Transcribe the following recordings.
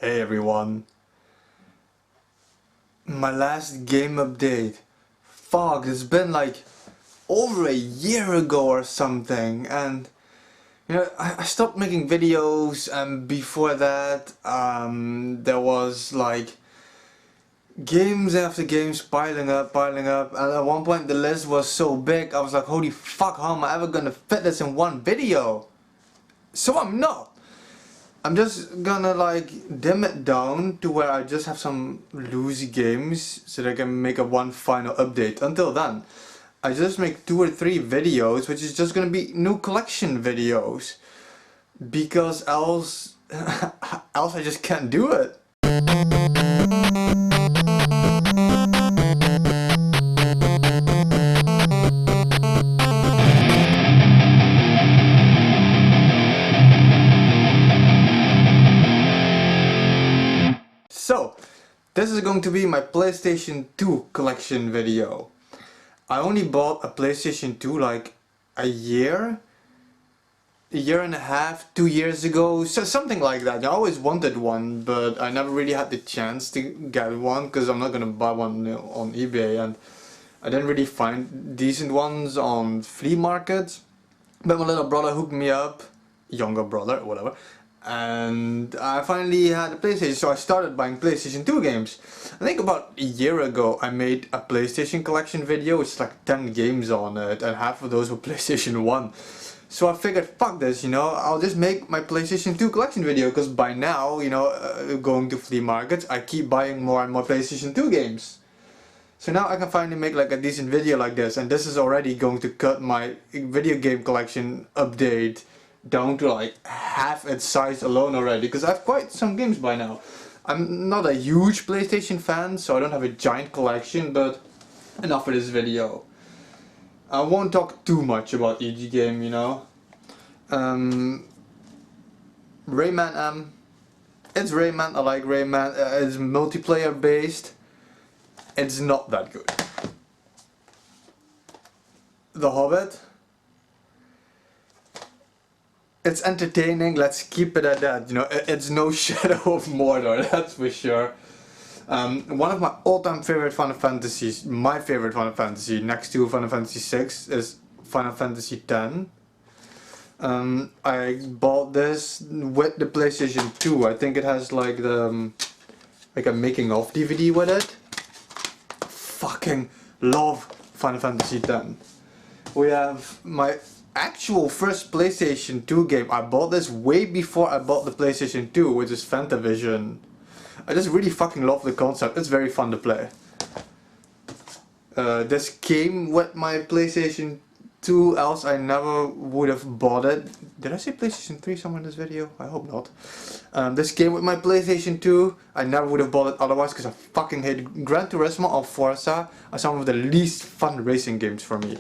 Hey everyone. My last game update. Fuck, it's been like over a year ago or something, and I stopped making videos, and before that there was like games after games piling up, and at one point the list was so big I was like, holy fuck, how am I ever gonna fit this in one video? So I'm not. I'm just gonna like dim it down to where I just have some loose games so that I can make a one final update. Until then, I just make 2 or 3 videos, which is just gonna be new collection videos. Because else, else I just can't do it. So, this is going to be my PlayStation 2 collection video. I only bought a PlayStation 2 like a year and a half, 2 years ago, so something like that. I always wanted one, but I never really had the chance to get one because I'm not gonna buy one on eBay, and I didn't really find decent ones on flea markets. But my little brother hooked me up, younger brother, whatever, and I finally had a PlayStation, so I started buying PlayStation 2 games. I think about a year ago I made a PlayStation collection video, it's like 10 games on it, and half of those were PlayStation 1. So I figured, fuck this, I'll just make my PlayStation 2 collection video, because by now, going to flea markets, I keep buying more and more PlayStation 2 games. So now I can finally make like a decent video like this, and this is already going to cut my video game collection update down to like half its size alone already, because I have quite some games by now. I'm not a huge PlayStation fan, so I don't have a giant collection, but enough for this video. I won't talk too much about each game, Rayman M. It's Rayman, I like Rayman, it's multiplayer based. It's not that good. The Hobbit. It's entertaining, let's keep it at that, it's no Shadow of Mordor, that's for sure. One of my all-time favorite Final Fantasies, my favorite Final Fantasy, next to Final Fantasy 6, is Final Fantasy 10. I bought this with the PlayStation 2. I think it has like the like a making of DVD with it. Fucking love Final Fantasy 10. We have my actual first PlayStation 2 game. I bought this way before I bought the PlayStation 2, which is Fantavision. I just really fucking love the concept, it's very fun to play. This came with my PlayStation 2, else I never would have bought it. Did I say PlayStation 3 somewhere in this video? I hope not. This came with my PlayStation 2, I never would have bought it otherwise because I fucking hate Gran Turismo or Forza are some of the least fun racing games for me.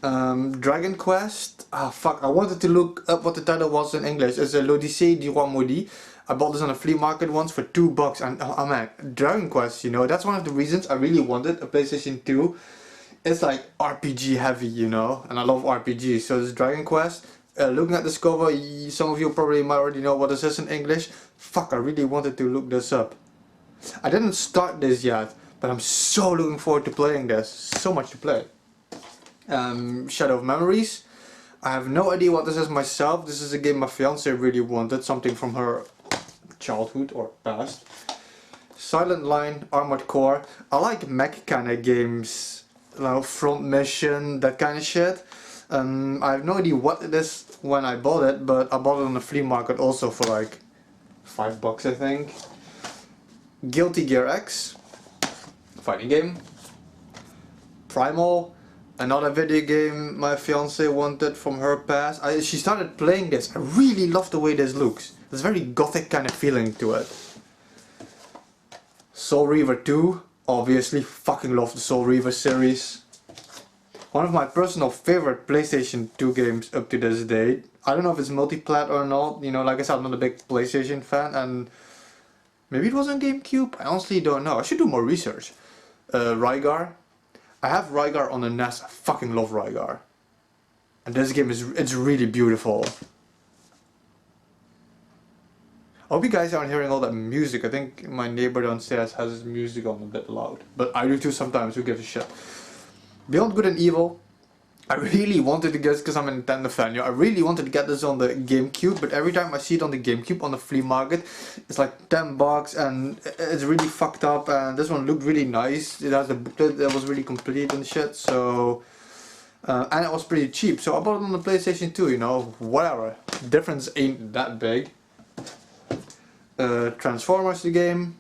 Dragon Quest, fuck, I wanted to look up what the title was in English. It's l'Odyssée du Roi Maudit. I bought this on a flea market once for $2 and oh man, Dragon Quest, that's one of the reasons I really wanted a PlayStation 2. It's like RPG heavy, and I love RPGs, so this Dragon Quest, looking at this cover, some of you probably might already know what this is in English. Fuck, I really wanted to look this up. I didn't start this yet, but I'm so looking forward to playing this, so much to play. Shadow of Memories. I have no idea what this is myself. This is a game my fiance really wanted, something from her childhood or past. Silent Line, Armored Core. I like mech kind of games, Front Mission, that kind of shit. I have no idea what it is when I bought it, but I bought it on the flea market also for like $5 I think. Guilty Gear X, fighting game. Primal. Another video game my fiance wanted from her past. She started playing this. I really love the way this looks. There's a very gothic kind of feeling to it. Soul Reaver 2. Obviously, fucking love the Soul Reaver series. One of my personal favorite PlayStation 2 games up to this date. I don't know if it's multiplat or not. Like I said, I'm not a big PlayStation fan, and maybe it was on GameCube. I honestly don't know. I should do more research. Rygar. I have Rygar on the NES, I fucking love Rygar. And this game it's really beautiful. I hope you guys aren't hearing all that music. I think my neighbor downstairs has his music on a bit loud. But I do too sometimes, who gives a shit. Beyond Good and Evil. I really wanted to get, because I'm a Nintendo fan, you know, I really wanted to get this on the GameCube, but every time I see it on the GameCube on the flea market, it's like 10 bucks and it's really fucked up, and this one looked really nice. It has a booklet that was really complete and shit, so... and it was pretty cheap, so I bought it on the PlayStation 2, you know, whatever. Difference ain't that big. Transformers the game.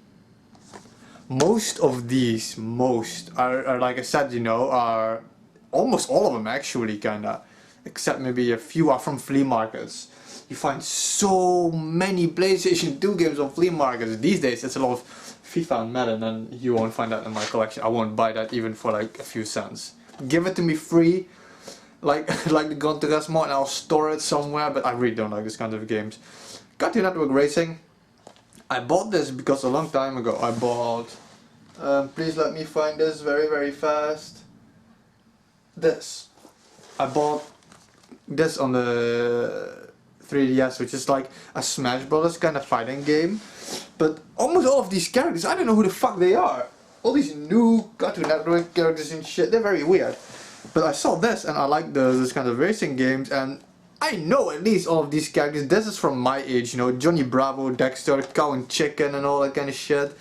Most of these, are like I said, you know, are... almost all of them actually, kinda, except maybe a few are from flea markets. You find so many PlayStation 2 games on flea markets these days. It's a lot of FIFA and Madden, and you won't find that in my collection. I won't buy that even for like a few cents. Give it to me free, like like the Gran Turismo, and I'll store it somewhere. But I really don't like this kind of games. Cartoon Network Racing. I bought this because a long time ago I bought. Please let me find this very fast. This. I bought this on the 3DS, which is like a Smash Brothers kind of fighting game. But almost all of these characters, I don't know who the fuck they are. All these new Cartoon Network characters and shit, they're very weird. But I saw this and I like this kind of racing games, and I know at least all of these characters. This is from my age, you know, Johnny Bravo, Dexter, Cow and Chicken and all that kind of shit.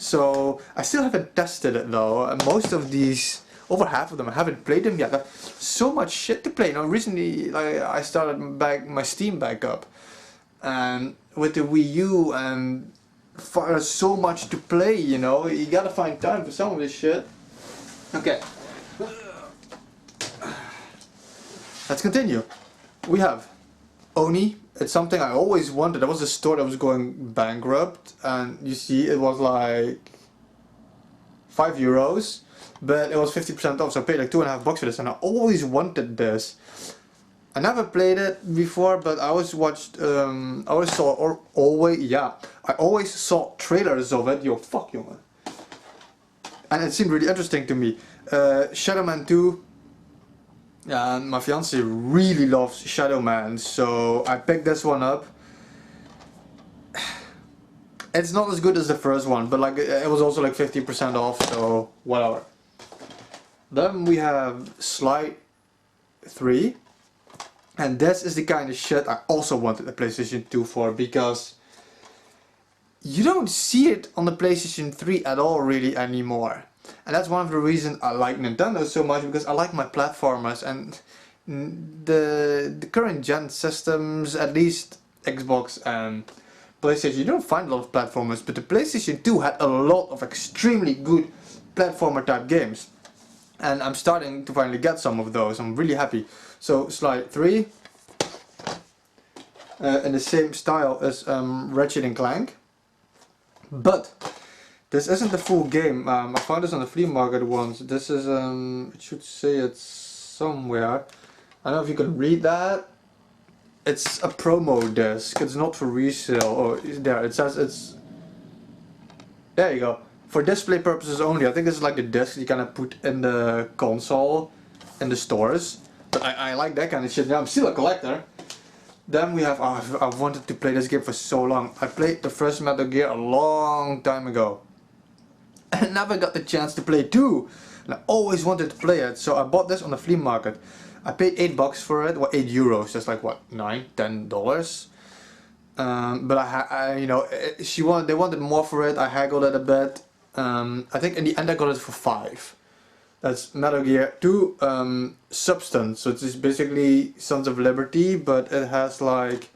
So I still haven't tested it though, and most of these, over half of them, I haven't played them yet. There's so much shit to play. You know, recently, like, I started my Steam back up, and with the Wii U, and there's so much to play. You know, you gotta find time for some of this shit. Okay, let's continue. We have Oni. It's something I always wanted. There was a store that was going bankrupt, and you see, it was like €5. But it was 50% off, so I paid like $2.50 for this, and I always wanted this. I never played it before, but I always watched, I always saw, or always, yeah, I always saw trailers of it. Yo, fuck, jongen. And it seemed really interesting to me. Shadow Man 2. Yeah, and my fiance really loves Shadow Man, so I picked this one up. It's not as good as the first one, but like it was also like 50% off, so whatever. Then we have Sly 3, and this is the kind of shit I also wanted a PlayStation 2 for, because you don't see it on the PlayStation 3 at all really anymore. And that's one of the reasons I like Nintendo so much, because I like my platformers, and the current gen systems, at least Xbox and PlayStation, you don't find a lot of platformers, but the PlayStation 2 had a lot of extremely good platformer type games. And I'm starting to finally get some of those. I'm really happy. So Sly 3, in the same style as Ratchet and Clank, but this isn't the full game. I found this on the flea market once. This is it should say it's somewhere. I don't know if you can read that. It's a promo disc. It's not for resale. Oh, there it says it's. There you go. For display purposes only. I think this is like the disc you kind of put in the console in the stores. But I like that kind of shit. Yeah, I'm still a collector. Then we have, oh, I've wanted to play this game for so long. I played the first Metal Gear a long time ago. And never got the chance to play 2. And I always wanted to play it. So I bought this on the flea market. I paid $8 for it. Well, €8. That's like what, $9–10. But you know, they wanted more for it. I haggled it a bit. I think in the end I got it for $5. That's Metal Gear 2 Substance. So it's basically Sons of Liberty, but it has like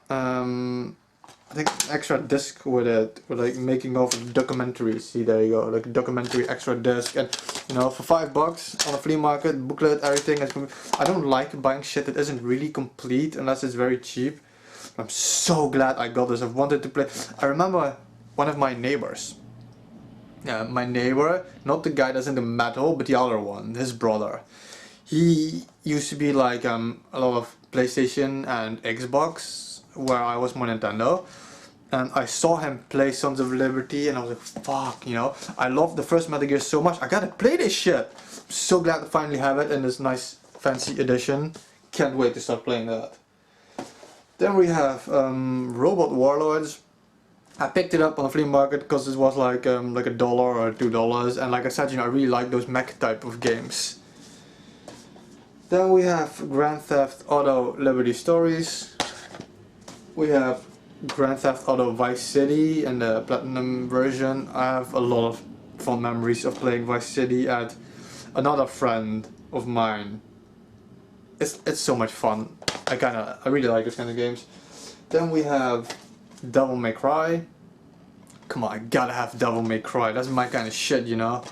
I think an extra disc with it, with like making of a documentary. See, there you go, like a documentary extra disc, and you know, for $5 on a flea market, booklet, everything. I don't like buying shit that isn't really complete unless it's very cheap. I'm so glad I got this. I've wanted to play. I remember one of my neighbors. Yeah, my neighbor, not the guy that's into metal, but the other one, his brother. He used to be like a lot of PlayStation and Xbox, where I was more Nintendo. And I saw him play Sons of Liberty, and I was like, fuck, you know, I love the first Metal Gear so much, I gotta play this shit. I'm so glad to finally have it in this nice fancy edition. Can't wait to start playing that. Then we have Robot Warlords. I picked it up on the flea market because it was like $1 or $2, and like I said, you know, I really like those mech type of games. Then we have Grand Theft Auto Liberty Stories. We have Grand Theft Auto Vice City and the Platinum version. I have a lot of fond memories of playing Vice City at another friend of mine. It's so much fun. I really like this kind of games. Then we have Devil May Cry. Come on, I gotta have Devil May Cry. That's my kind of shit, you know.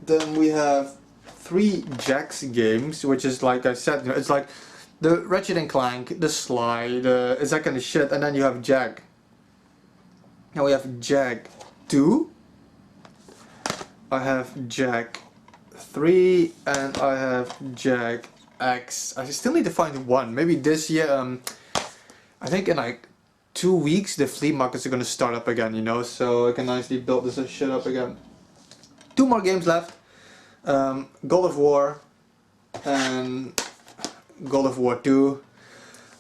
Then we have 3 Jax games, which is like I said, you know, it's like the Ratchet and Clank, the Sly, it's that kind of shit, and then you have Jag. Now we have Jag 2. I have Jag 3, and I have Jag X. I still need to find 1. Maybe this year. I think in like 2 weeks the flea markets are gonna start up again, you know, so I can nicely build this shit up again. 2 more games left. God of War and God of War 2.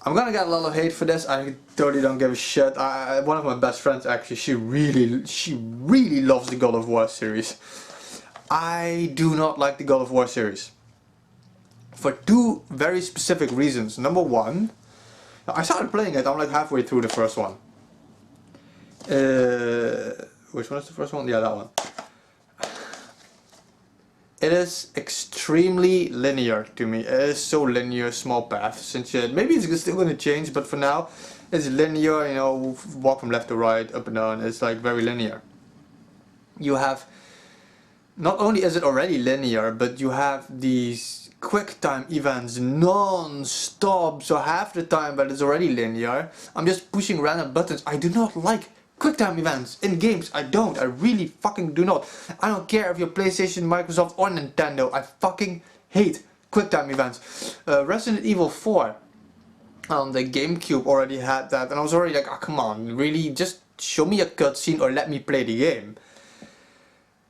I'm gonna get a lot of hate for this. I totally don't give a shit. One of my best friends actually, she really loves the God of War series. I do not like the God of War series for 2 very specific reasons. Number 1, I started playing it, I'm like halfway through the first one. Which one is the first one? Yeah, that one. It is extremely linear to me. It is so linear, small paths and shit. Maybe it's still gonna change, but for now, it's linear, you know, walk from left to right, up and down. It's like very linear. You have, not only is it already linear, but you have these quick time events non-stop. So half the time that it's already linear, I'm just pushing random buttons. I do not like QuickTime events in games. I really fucking do not. I don't care if you're PlayStation, Microsoft or Nintendo. I fucking hate QuickTime events. Resident Evil 4 on the GameCube already had that, and I was already like, oh, come on, really, just show me a cutscene or let me play the game.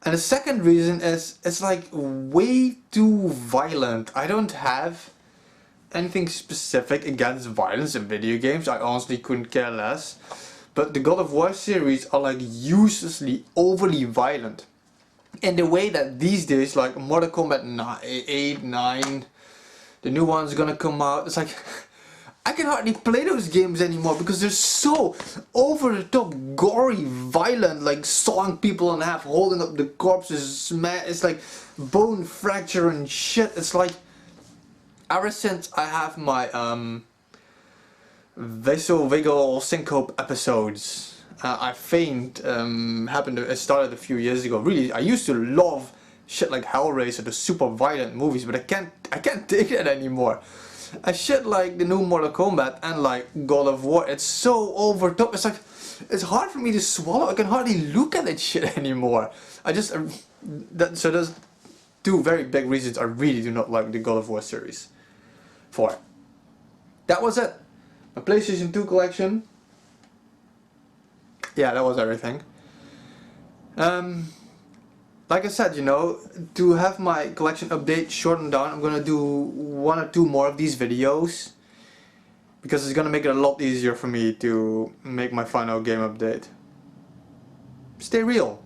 And the second reason is it's like way too violent. I don't have anything specific against violence in video games. I honestly couldn't care less. But the God of War series are like uselessly overly violent. In the way that these days, like Mortal Kombat 8, 9, the new one's gonna come out. It's like, I can hardly play those games anymore because they're so over the top, gory, violent, like sawing people in half, holding up the corpses, it's like bone fracture and shit. It's like, ever since I have my vagal syncope episodes, I faint, it started a few years ago. Really, I used to love shit like Hellraiser, the super violent movies, but I can't take that anymore. I shit like the new Mortal Kombat and like God of War, it's so over top. It's like, it's hard for me to swallow. I can hardly look at that shit anymore. So there's 2 very big reasons I really do not like the God of War series. 4. That was it. My PlayStation 2 collection. Yeah, that was everything. Like I said, you know, to have my collection update shortened down, I'm gonna do 1 or 2 more of these videos, because it's gonna make it a lot easier for me to make my final game update. Stay real.